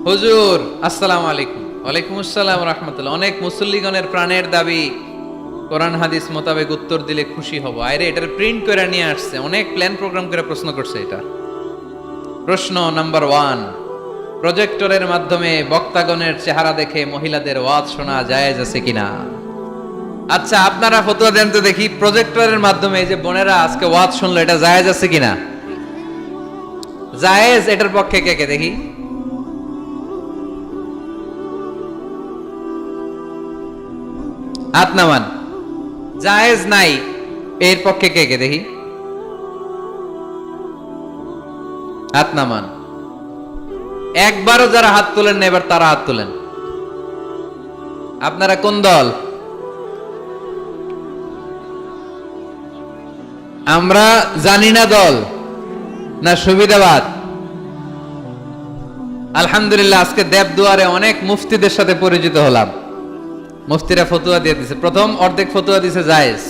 হুজুর আসসালামু আলাইকুম। ওয়ালাইকুম আসসালাম রাহমাতুল্লাহ। অনেক মুসল্লিগণের প্রাণের দাবি, কোরআন হাদিস মোতাবেক উত্তর দিলে খুশি হব। আরে এটার প্রিন্ট করে নিয়ে আসছে, অনেক প্ল্যান প্রোগ্রাম করে প্রশ্ন করছে। এটা প্রশ্ন নাম্বার 1, প্রজেক্টরের মাধ্যমে বক্তাগণের চেহারা দেখে মহিলাদের ওয়াজ শোনা জায়েজ আছে কিনা? আচ্ছা আপনারা ফতোয়া দেন তো দেখি, প্রজেক্টরের মাধ্যমে এই যে বোনেরা আজকে ওয়াজ শুনলো, এটা জায়েজ আছে কিনা? জায়েজ, এটার পক্ষে কে কে দেখি? হাত নামান। জায়েজ নাই, এর পক্ষে কে কে দেখি? হাত নামান। একবারও যারা হাত তোলেন না, এবার তারা হাত তোলেন। আপনারা কোন দল? আমরা জানি না দল না সুবিধাবাদ। আলহামদুলিল্লাহ, আজকে দেবদুয়ারে অনেক মুফতিদের সাথে পরিচিত হলাম। মুফতিরা ফতুয়া দিয়ে দিয়েছে। প্রথম অর্ধেক ফতুয়া দিয়েছে জায়েজ,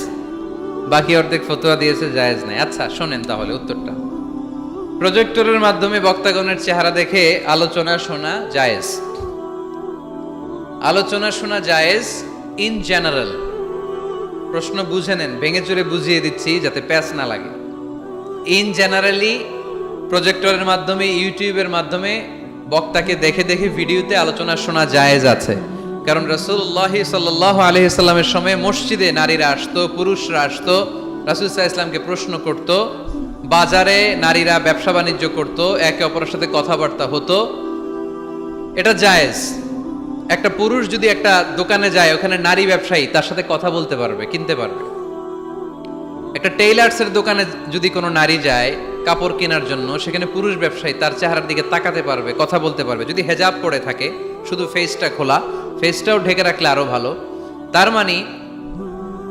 বাকি অর্ধেক ফতুয়া দিয়েছে জায়েজ নাই। আচ্ছা শোনেন তাহলে উত্তরটা। প্রজেক্টরের মাধ্যমে বক্তাগণের চেহারা দেখে আলোচনা শোনা জায়েজ। আলোচনা শোনা জায়েজ ইন জেনারেল। প্রশ্ন বুঝে নেন, ভেঙে চুরে বুঝিয়ে দিচ্ছি যাতে প্যাচ না লাগে। ইন জেনারেলি প্রজেক্টরের মাধ্যমে, ইউটিউবের মাধ্যমে বক্তাকে দেখে দেখে ভিডিওতে আলোচনা শোনা জায়েজ আছে। কারণ রাসূলুল্লাহ সাল্লাল্লাহু আলাইহি সাল্লামের সময় মসজিদে নারীরা আসতো, পুরুষরা আসতো, রাসূল সাল্লাল্লাহু আলাইহি সাল্লামকে প্রশ্ন করত। বাজারে নারীরা ব্যবসা বাণিজ্য করত, একে অপরের সাথে কথাবার্তা হতো, এটা জায়েজ। একটা পুরুষ যদি একটা দোকানে যায়, ওখানে নারী ব্যবসায়ী তার সাথে কথা বলতে পারবে, কিনতে পারবে। একটা টেইলার্সের দোকানে যদি কোনো নারী যায় কাপড় কেনার জন্য, সেখানে পুরুষ ব্যবসায়ী তার চেহারার দিকে তাকাতে পারবে, কথা বলতে পারবে। যদি হেজাব পরে থাকে, শুধু ফেসটা খোলা, ফেসটাও ঢেকে রাখলে আরো ভালো। তার মানে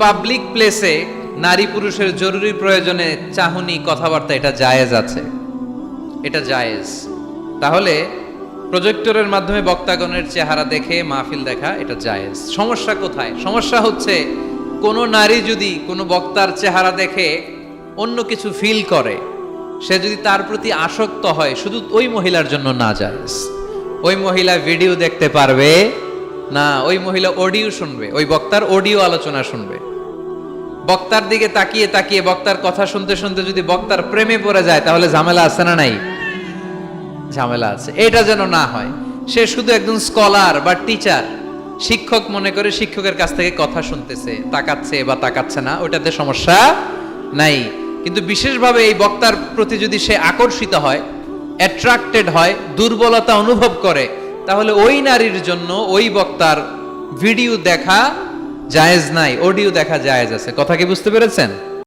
পাবলিক প্লেসে নারী পুরুষের জরুরি প্রয়োজনে চাহনি, কথাবার্তা, এটা জায়েজ আছে, এটা জায়েজ। তাহলে প্রজেক্টরের মাধ্যমে বক্তাগণের চেহারা দেখে মাহফিল দেখা, এটা জায়েজ। সমস্যা কোথায়? সমস্যা হচ্ছে কোনো নারী যদি কোনো বক্তার চেহারা দেখে অন্য কিছু ফিল করে, সে যদি তার প্রতি আসক্ত হয়, শুধু ওই মহিলার জন্য না জায়েজ। ওই মহিলা ভিডিও দেখতে পারবে না, ওই মহিলা অডিও শুনবে, ওই বক্তার অডিও আলোচনা শুনবে। বক্তার দিকে তাকিয়ে তাকিয়ে বক্তার কথা শুনতে শুনতে যদি বক্তার প্রেমে পড়ে যায়, তাহলে ঝামেলা আছে না নাই? ঝামেলা আছে। এটা যেন না হয়। সে শুধু একজন স্কলার বা টিচার, শিক্ষক মনে করে শিক্ষকের কাছ থেকে কথা শুনতেছে, তাকাচ্ছে বা তাকাচ্ছে না, ওটাতে সমস্যা নাই। কিন্তু বিশেষভাবে এই বক্তার প্রতি যদি সে আকর্ষিত হয়, অ্যাট্রাক্টেড হয়, দুর্বলতা অনুভব করে, তাহলে ওই নারীর জন্য ওই বক্তার ভিডিও দেখা জায়েজ নাই, অডিও দেখা জায়েজ আছে। কথা কি বুঝতে পেরেছেন?